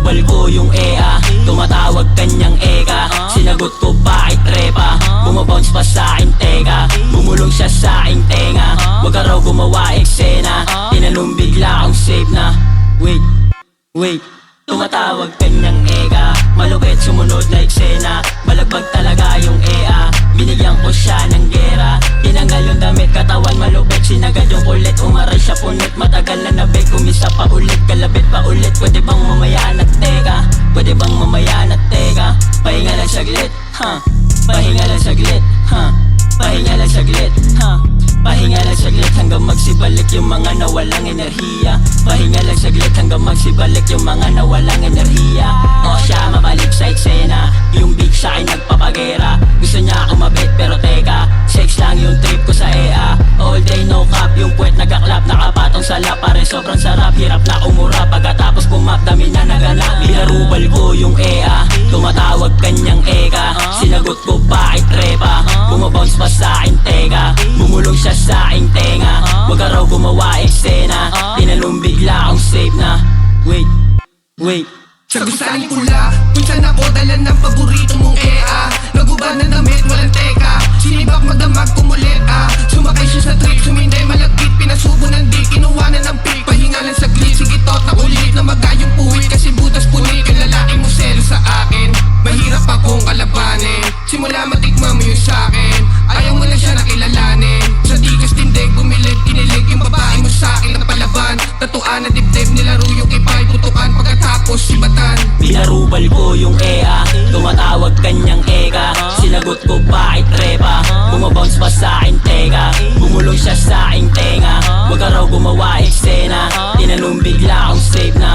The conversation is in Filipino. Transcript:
Pinarubal ko yung EA, tumatawag kanyang eka. Sinagot ko bakit trepa, bumabounce pa sa akin teka. Bumulong siya sa aking tenga, wag ka raw gumawa eksena. Tinanong bigla akong safe na, wait, tumatawag kanyang eka. Malupit sumunod na eksena, balagbag talaga yung EA. Binigyan ko siya ng gera, tinanggal yung damit, katawan malupit. Sinagad yung kulit, umaray siya punit. Matagal na nabig, kumisa pa ulit, kalabit pa ulit. Pwede bang mamaya na teka, pwede bang mamaya na teka. Pahinga lang saglit, pahinga lang saglit, pahinga lang saglit, pahinga lang saglit hanggang magsibalik yung mga nawalang enerhiya. Pahinga lang saglit hanggang magsibalik yung mga nawalang enerhiya. O siya mabalik sa eksena, yung beat sa'kin nagpapagera. Gusto niya ako mabit pero teka, sex lang yung trip ko sa EA. All day no cap, yung puwet nagaklap, nakapatong sa lap. Pare sobrang sarap, hirap na umura. Pagkatapos pumap, dami na naganap. Pinarubal ko yung EA, tumatawag kanyang eka. Sinagot ko bakit trepa, bumabounce pa sa akin teka. Bumulong siya sa aking tenga, wag ka raw gumawa eksena. Tinanong bigla akong safe na, wait. Sa gusaling pula, minsan ako dala ng paborito mong EA. Naguba na damit, walang teka, sinibak madamag kumulit Sumakay siya sa trip, suminday malagkit, pinasubo ng di, kinuha na ng pick. Pahinga lang saglit, sige tot na ulit na magayong puwit. Kasi butas punit, yung lalaki mo selo sa akin. Mahirap akong kalabanin, simula matikma mo yung sa'kin. Ayaw mo lang siya nakilalanin, sa tigas tindig, bumilid, kinilig yung babae mo sa'kin na palaban. Tatuan na dibdib, nilaro yung ipay, putukan pagkatapos sibatan. Pinarubal ko yung EA, tumatawag kanyang eka. Sinagot ko bakit trepa, bumabounce pa sa akin teka. Bumulong siya sa aking tenga, wag ka raw gumawa eksena. Tinanong bigla akong safe na,